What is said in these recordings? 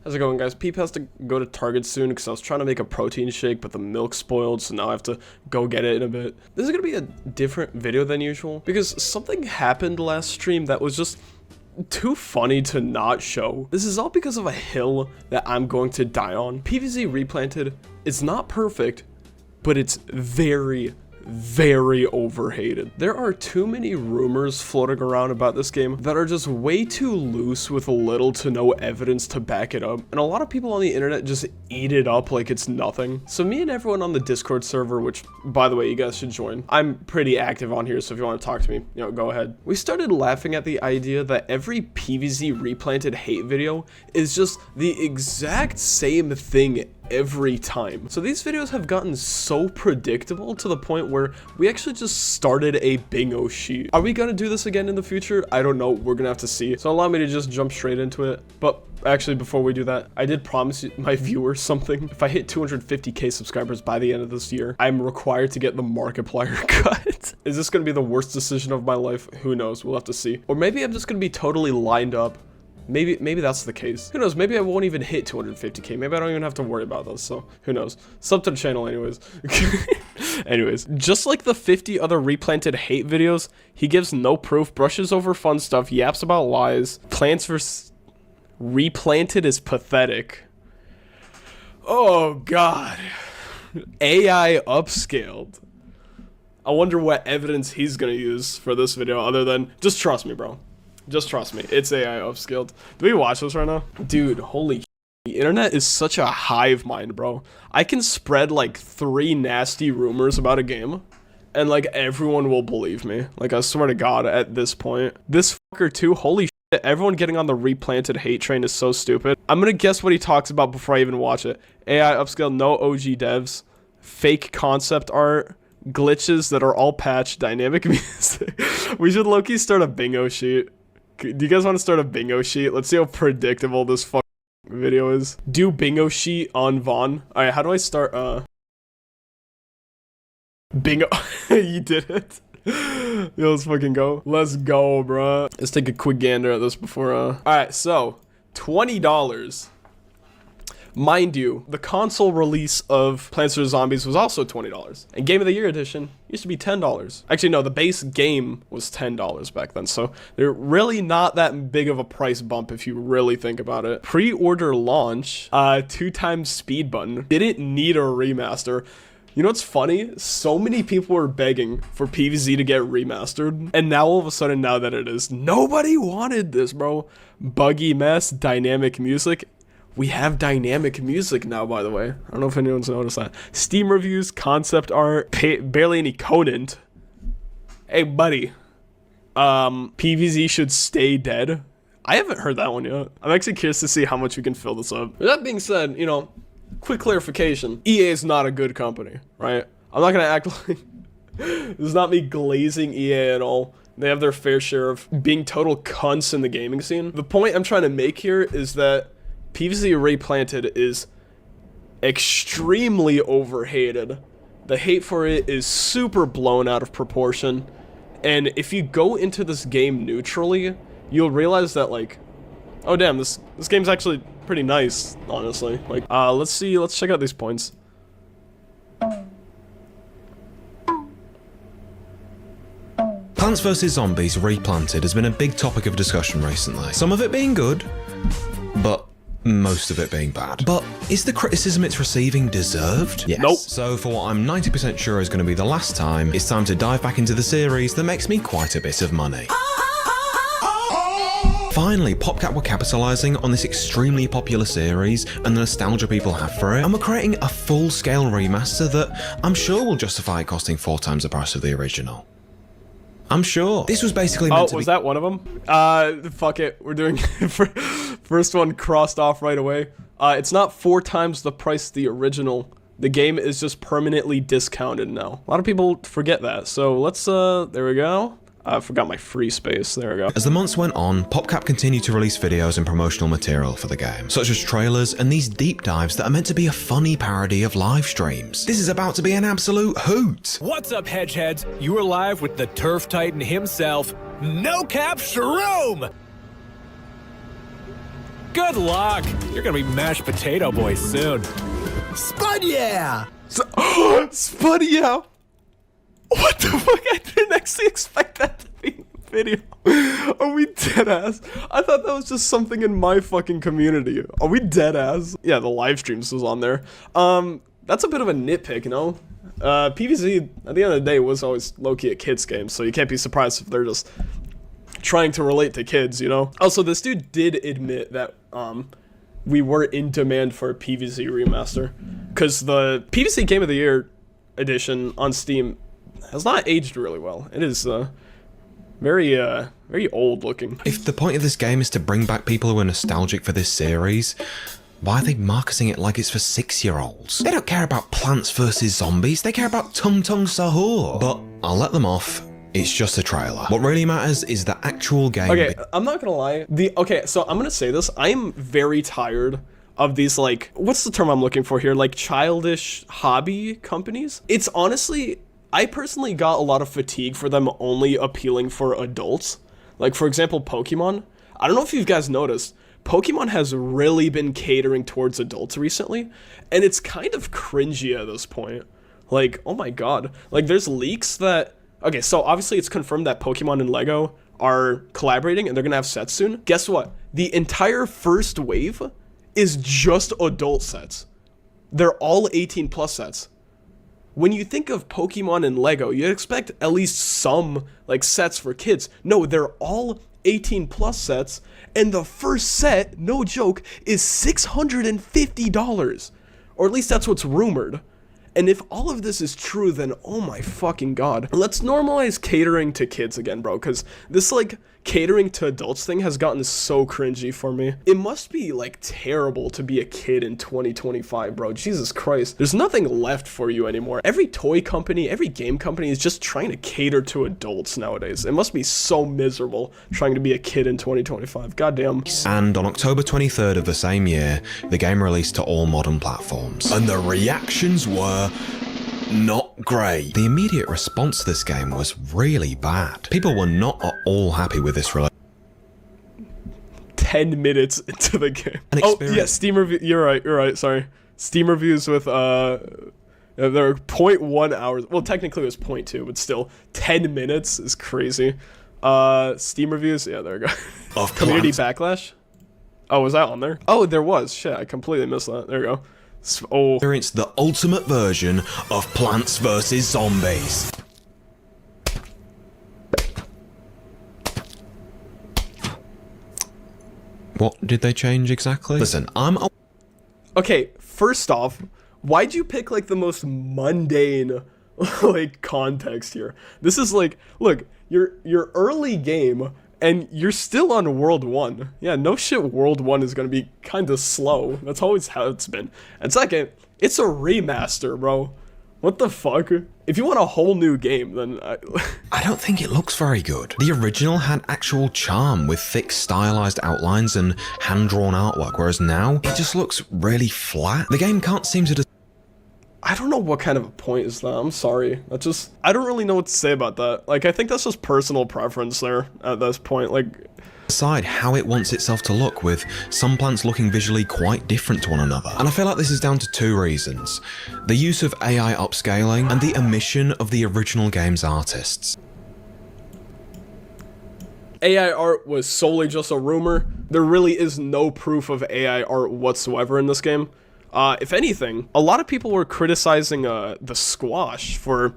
How's it going, guys? Peep has to go to Target soon because I was trying to make a protein shake, but the milk spoiled, so now I have to go get it in a bit. This is going to be a different video than usual because something happened last stream that was just too funny to not show. This is all because of a hill that I'm going to die on. PvZ Replanted is not perfect, but it's very overhated. There are too many rumors floating around about this game that are just way too loose with little to no evidence to back it up, and a lot of people on the internet just eat it up like it's nothing. So me and everyone on the Discord server, which by the way you guys should join, I'm pretty active on here, so if you want to talk to me, you know, go ahead. We started laughing at the idea that every PvZ Replanted hate video is just the exact same thing every time. So these videos have gotten so predictable to the point where we actually just started a bingo sheet. Are we gonna do this again in the future? I don't know. We're gonna have to see. So allow me to just jump straight into it. But actually, before we do that, I did promise my viewers something. If I hit 250k subscribers by the end of this year, I'm required to get the Markiplier cut. Is this gonna be the worst decision of my life? Who knows? We'll have to see. Or maybe I'm just gonna be totally lined up. Maybe that's the case. Who knows? Maybe I won't even hit 250k. Maybe I don't even have to worry about this. So who knows? Sub to the channel anyways. Anyways, just like the 50 other Replanted hate videos, he gives no proof, brushes over fun stuff, yaps about lies. Plants vs. Replanted is pathetic. Oh god. AI upscaled. I wonder what evidence he's gonna use for this video other than just trust me, bro. Just trust me, it's AI upscaled. Do we watch this right now? Dude, holy shit. The internet is such a hive mind, bro. I can spread like 3 nasty rumors about a game, and like everyone will believe me. Like I swear to God at this point. This fucker too, holy shit. Everyone getting on the Replanted hate train is so stupid. I'm gonna guess what he talks about before I even watch it. AI upscaled, no OG devs, fake concept art, glitches that are all patched, dynamic music. We should low-key start a bingo sheet. Do you guys want to start a bingo sheet? Let's see how predictable this fucking video is. Do bingo sheet on Vaughn. Alright, how do I start, bingo. You did it. Yo, let's fucking go. Let's go, bro. Let's take a quick gander at this before, Alright, so, $20. Mind you, the console release of Plants vs. Zombies was also $20. And Game of the Year edition used to be $10. Actually, no, the base game was $10 back then. So they're really not that big of a price bump if you really think about it. Pre-order launch, 2 times speed button. Didn't need a remaster. You know what's funny? So many people were begging for PvZ to get remastered, and now all of a sudden, now that it is, nobody wanted this, bro. Buggy mess, dynamic music. We have dynamic music now, by the way. I don't know if anyone's noticed that. Steam reviews, concept art, barely any content. Hey, buddy. PvZ should stay dead. I haven't heard that one yet. I'm actually curious to see how much we can fill this up. With that being said, you know, quick clarification. EA is not a good company, right? I'm not gonna act like... This is not me glazing EA at all. They have their fair share of being total cunts in the gaming scene. The point I'm trying to make here is that PvZ Replanted is extremely overhated. The hate for it is super blown out of proportion. And if you go into this game neutrally, you'll realize that like, oh damn, this game's actually pretty nice, honestly. Like, let's check out these points. Plants vs. Zombies Replanted has been a big topic of discussion recently. Some of it being good, but most of it being bad. But is the criticism it's receiving deserved? Yes. Nope. So for what I'm 90% sure is going to be the last time, it's time to dive back into the series that makes me quite a bit of money. Finally, PopCap were capitalising on this extremely popular series and the nostalgia people have for it, and we're creating a full-scale remaster that I'm sure will justify it costing 4 times the price of the original. I'm sure. This was basically meant to be- was that one of them? Fuck it. We're doing first one crossed off right away. It's not 4 times the price of the original. The game is just permanently discounted now. A lot of people forget that. So let's, there we go. I forgot my free space. There we go. As the months went on, PopCap continued to release videos and promotional material for the game, such as trailers and these deep dives that are meant to be a funny parody of live streams. This is about to be an absolute hoot! What's up, Hedgeheads? You are live with the Turf Titan himself, No Cap Shroom! Good luck. You're gonna be mashed potato boy soon. Spud yeah! Spud, yeah. What the fuck? I didn't actually expect that to be in the video. Are we dead ass? I thought that was just something in my fucking community. Are we dead ass? Yeah, the live streams was on there. That's a bit of a nitpick, you know? PvZ, at the end of the day, was always low-key a kids game, so you can't be surprised if they're just trying to relate to kids, you know? Also, this dude did admit that, we were in demand for a PvZ remaster, because the PvZ Game of the Year edition on Steam has not aged really well. It is, very old looking. If the point of this game is to bring back people who are nostalgic for this series, why are they marketing it like it's for 6-year-olds? They don't care about Plants vs Zombies, they care about Tung Tung Sahur. But I'll let them off. It's just a trailer. What really matters is the actual game. Okay, I'm not gonna lie. Okay, so I'm gonna say this. I am very tired of these, like, what's the term I'm looking for here? Like, childish hobby companies? It's honestly, I personally got a lot of fatigue for them only appealing for adults. Like, for example, Pokemon. I don't know if you guys noticed, Pokemon has really been catering towards adults recently, and it's kind of cringy at this point. Like, oh my god. Like, there's leaks that... Okay, so obviously it's confirmed that Pokemon and Lego are collaborating and they're gonna have sets soon. Guess what? The entire first wave is just adult sets. They're all 18 plus sets. When you think of Pokemon and Lego, you'd expect at least some, like, sets for kids. No, they're all 18 plus sets, and the first set, no joke, is $650. Or at least that's what's rumored. And if all of this is true, then oh my fucking god. Let's normalize catering to kids again, bro, because this, like, catering to adults thing has gotten so cringy for me. It must be, like, terrible to be a kid in 2025, bro. Jesus Christ. There's nothing left for you anymore. Every toy company, every game company is just trying to cater to adults nowadays. It must be so miserable trying to be a kid in 2025. Goddamn. And on October 23rd of the same year, the game released to all modern platforms. And the reactions were... not great. The immediate response to this game was really bad. People were not at all happy with this release. 10 minutes into the game. Oh, yeah, Steam review. You're right, sorry. Steam reviews with, there are 0.1 hours. Well, technically it was 0.2, but still, 10 minutes is crazy. Steam reviews, yeah, there we go. Of Community backlash? Oh, was that on there? Oh, there was. Shit, I completely missed that. There we go. Oh. It's the ultimate version of Plants vs Zombies. What did they change exactly? Listen, Okay, first off, why'd you pick, like, the most mundane, like, context here? This is like, look, your early game, and you're still on World 1. Yeah, no shit, World 1 is gonna be kinda slow. That's always how it's been. And second, it's a remaster, bro. What the fuck? If you want a whole new game, then I don't think it looks very good. The original had actual charm with thick stylized outlines and hand-drawn artwork, whereas now, it just looks really flat. The game can't seem to I don't know what kind of a point is that. I'm sorry. I don't really know what to say about that. Like, I think that's just personal preference there at this point. Like, decide how it wants itself to look, with some plants looking visually quite different to one another. And I feel like this is down to two reasons: the use of AI upscaling and the omission of the original game's artists. AI art was solely just a rumor. There really is no proof of AI art whatsoever in this game. If anything, a lot of people were criticizing the squash for,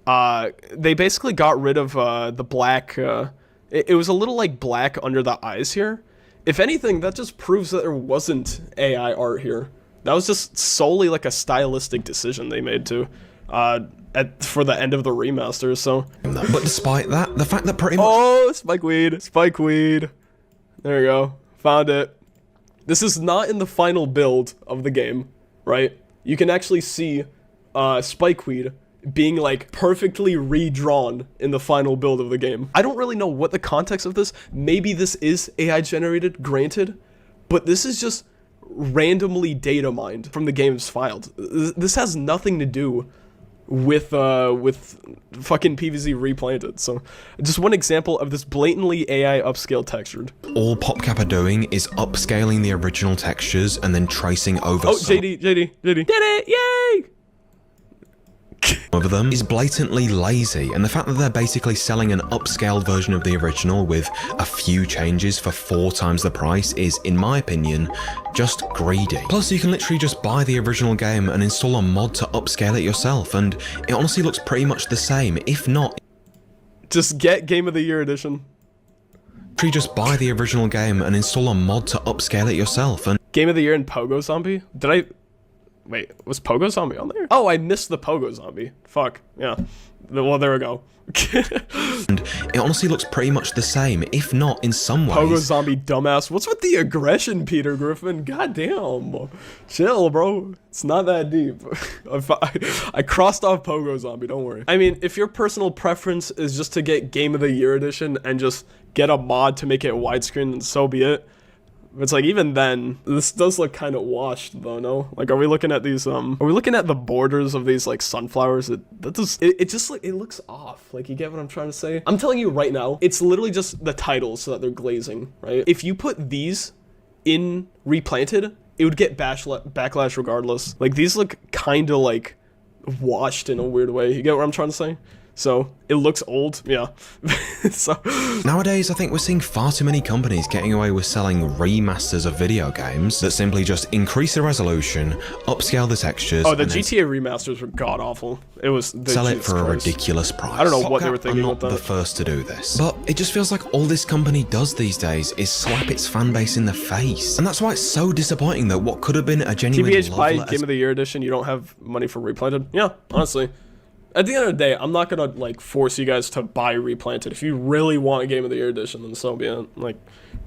they basically got rid of the black, it was a little like black under the eyes here. If anything, that just proves that there wasn't AI art here. That was just solely like a stylistic decision they made to, for the end of the remaster, so. But despite that, the fact that pretty much— oh, Spikeweed. There you go, found it. This is not in the final build of the game, right? You can actually see Spikeweed being, like, perfectly redrawn in the final build of the game. I don't really know what the context of this. Maybe this is AI generated, granted, but this is just randomly data mined from the game's files. This has nothing to do with fucking PvZ Replanted. So just one example of this blatantly AI upscale textured. All PopCap are doing is upscaling the original textures and then tracing over JD did it, yay! Over them is blatantly lazy, and the fact that they're basically selling an upscaled version of the original with a few changes for 4 times the price is, in my opinion, just greedy. Plus, you can literally just buy the original game and install a mod to upscale it yourself, and it honestly looks pretty much the same, if not... Just get Game of the Year edition. You just buy the original game and install a mod to upscale it yourself, and... Game of the Year and Pogo Zombie? Did I... Wait, was Pogo Zombie on there? Oh, I missed the Pogo Zombie. Fuck, yeah. Well, there we go. And it honestly looks pretty much the same, if not in some ways. Pogo Zombie dumbass. What's with the aggression, Peter Griffin? Goddamn. Chill, bro. It's not that deep. I crossed off Pogo Zombie, don't worry. I mean, if your personal preference is just to get Game of the Year edition and just get a mod to make it widescreen, and so be it. It's like, even then, this does look kind of washed though, no? Like, are we looking at these, are we looking at the borders of these, like, sunflowers? It just, like, it looks off. Like, you get what I'm trying to say? I'm telling you right now, it's literally just the titles so that they're glazing, right? If you put these in Replanted, it would get backlash regardless. Like, these look kind of, like, washed in a weird way. You get what I'm trying to say? So, it looks old, yeah. So nowadays, I think we're seeing far too many companies getting away with selling remasters of video games that simply just increase the resolution, upscale the textures. Oh, the GTA remasters were god-awful. It was... Sell it for a ridiculous price. I don't know what they were thinking with that. I'm not the first to do this, but it just feels like all this company does these days is slap its fan base in the face. And that's why it's so disappointing that what could have been a genuine TBH buy Game of the Year edition, you don't have money for Replanted? Yeah, honestly. At the end of the day, I'm not gonna, like, force you guys to buy Replanted. If you really want a Game of the Year edition, then so be it. Like,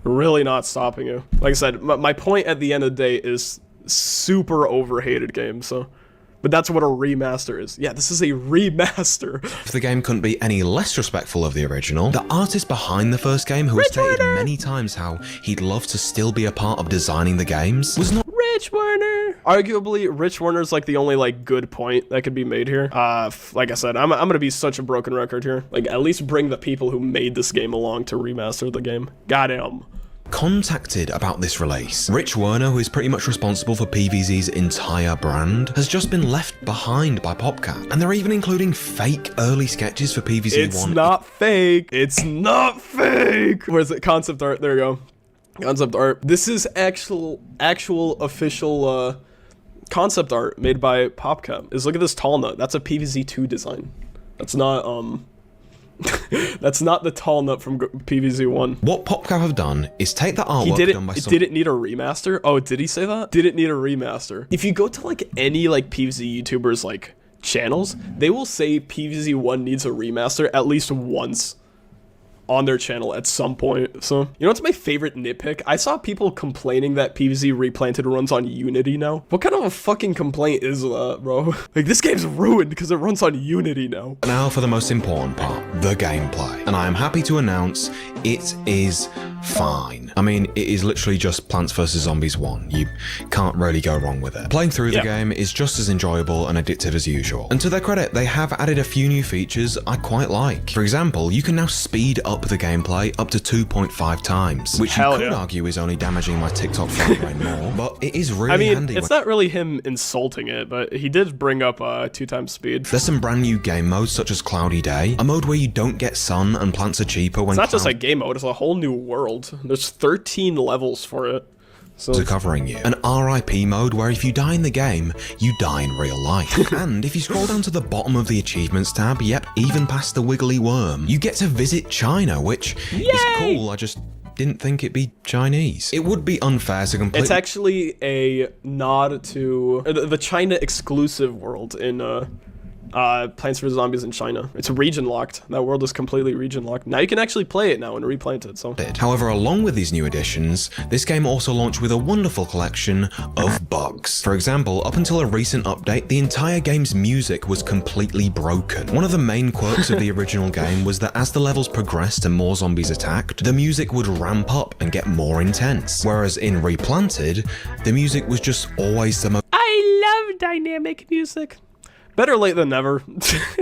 really not stopping you. Like I said, my point at the end of the day is super overhated game, so... But that's what a remaster is. Yeah, this is a remaster. If the game couldn't be any less respectful of the original, the artist behind the first game, who has stated many times how he'd love to still be a part of designing the games, was not... Rich Warner. Arguably, Rich Warner's like the only like good point that could be made here. Like I said, I'm gonna be such a broken record here. Like, at least bring the people who made this game along to remaster the game. Goddamn. Contacted about this release. Rich Warner, who is pretty much responsible for PvZ's entire brand, has just been left behind by PopCap. And they're even including fake early sketches for PvZ 1. It's not fake. It's not fake. Where's it? Concept art. There we go. Concept art. This is actual official concept art made by PopCap. Is look at this tall nut. That's a PvZ 2 design. That's not that's not the tall nut from PvZ 1. What PopCap have done is take the artwork done by some... Did it need a remaster? Oh, did he say that? Did it need a remaster? If you go to like any like PvZ YouTubers like channels, they will say PvZ 1 needs a remaster at least once on their channel at some point. So, you know what's my favorite nitpick? I saw people complaining that PvZ Replanted runs on Unity now. What kind of a fucking complaint is that, bro? Like, this game's ruined because it runs on Unity now. Now for the most important part, the gameplay. And I am happy to announce it is fine. I mean, it is literally just Plants vs. Zombies 1. You can't really go wrong with it. Playing through the game is just as enjoyable and addictive as usual. And to their credit, they have added a few new features I quite like. For example, you can now speed up the gameplay up to 2.5 times, which you could argue is only damaging my TikTok frame rate more, but it is really handy. It's not really him insulting it, but he did bring up 2 times speed. There's some brand new game modes such as Cloudy Day, a mode where you don't get sun and plants are cheaper when... It's not just a game mode, it's a whole new world. There's 13 levels for it. So covering you. An RIP mode where if you die in the game, you die in real life. And if you scroll down to the bottom of the achievements tab, yep, even past the wiggly worm, you get to visit China, which is cool. I just didn't think it'd be Chinese. It would be unfair to completely... It's actually a nod to the China exclusive world in Plants vs. Zombies in China. It's region locked. That world is completely region locked. Now you can actually play it now and replant it, so. However, along with these new additions, this game also launched with a wonderful collection of bugs. For example, up until a recent update, the entire game's music was completely broken. One of the main quirks of the original game was that as the levels progressed and more zombies attacked, the music would ramp up and get more intense. Whereas in Replanted, the music was just always the most... I love dynamic music. Better late than never.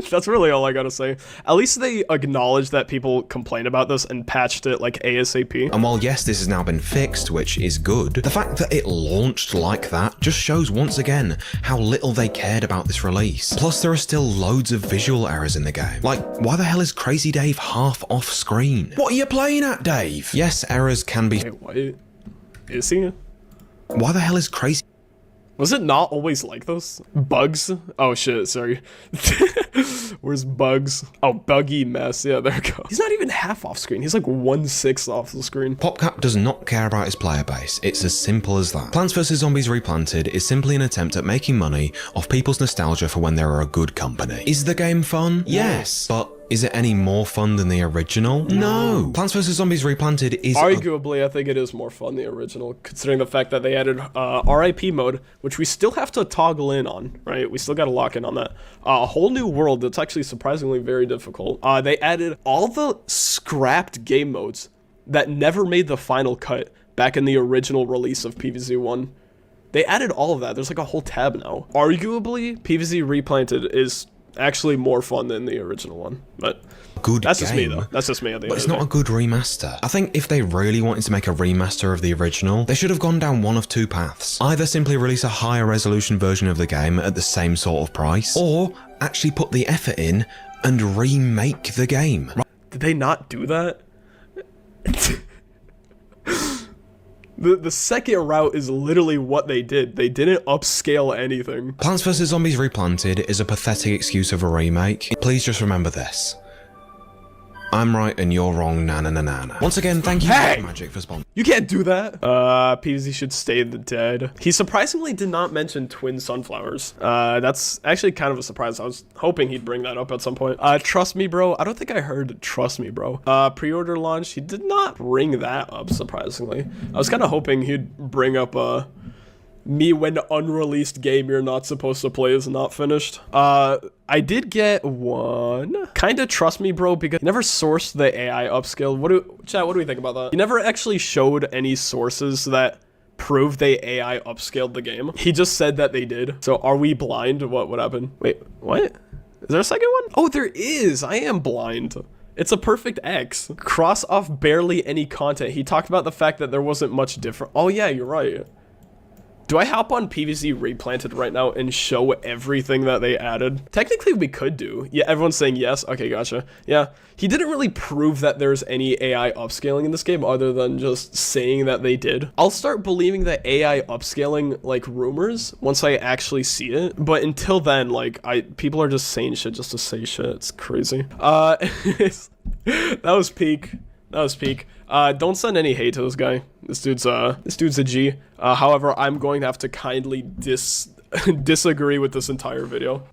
That's really all I gotta say. At least they acknowledged that people complain about this and patched it like ASAP. And while yes, this has now been fixed, which is good, the fact that it launched like that just shows once again how little they cared about this release. Plus, there are still loads of visual errors in the game. Like, why the hell is Crazy Dave half off screen? What are you playing at, Dave? Yes, errors can be— Wait, what? Is he? Why the hell is Crazy— Was it not always like this? Bugs? Oh shit, sorry. Where's Bugs? Oh, Buggy Mess. Yeah, there we go. He's not even half off screen. He's like 1/6 off the screen. PopCap does not care about his player base. It's as simple as that. Plants vs Zombies Replanted is simply an attempt at making money off people's nostalgia for when they were a good company. Is the game fun? Yes. But is it any more fun than the original? No. Plants vs Zombies Replanted is— Arguably, I think it is more fun than the original, considering the fact that they added RIP mode, which we still have to toggle in on, right? We still got to lock in on that. A whole new world that's actually surprisingly very difficult. They added all the scrapped game modes that never made the final cut back in the original release of PvZ 1. They added all of that. There's like a whole tab now. Arguably, PvZ Replanted is actually more fun than the original one, but that's just me though. That's just me. But it's not a good remaster. I think if they really wanted to make a remaster of the original, they should have gone down one of two paths. Either simply release a higher resolution version of the game at the same sort of price, or actually put the effort in and remake the game. Did they not do that? The second route is literally what they did. They didn't upscale anything. Plants vs Zombies Replanted is a pathetic excuse of a remake. Please just remember this. I'm right and you're wrong, na na na na na. Once again, thank you Magic for sponsoring. You can't do that. PvZ should stay in the dead. He surprisingly did not mention twin sunflowers. That's actually kind of a surprise. I was hoping he'd bring that up at some point. Trust me, bro. I don't think I heard trust me, bro. Pre-order launch. He did not bring that up, surprisingly. I was kind of hoping he'd bring up, me when the unreleased game you're not supposed to play is not finished. I did get one. Kinda trust me, bro, because he never sourced the AI upscale. Chat, what do we think about that? He never actually showed any sources that prove they AI upscaled the game. He just said that they did. So are we blind? What happened? Wait, what? Is there a second one? Oh, there is. I am blind. It's a perfect X. Cross off barely any content. He talked about the fact that there wasn't much different. Oh yeah, you're right. Do I hop on PvZ Replanted right now and show everything that they added? Technically, we could do. Yeah, everyone's saying yes. Okay, gotcha. Yeah, he didn't really prove that there's any AI upscaling in this game other than just saying that they did. I'll start believing that AI upscaling, like, rumors once I actually see it. But until then, like, people are just saying shit just to say shit. It's crazy. That was peak. That was peak. Don't send any hate to this guy. This dude's a G. However, I'm going to have to kindly disagree with this entire video.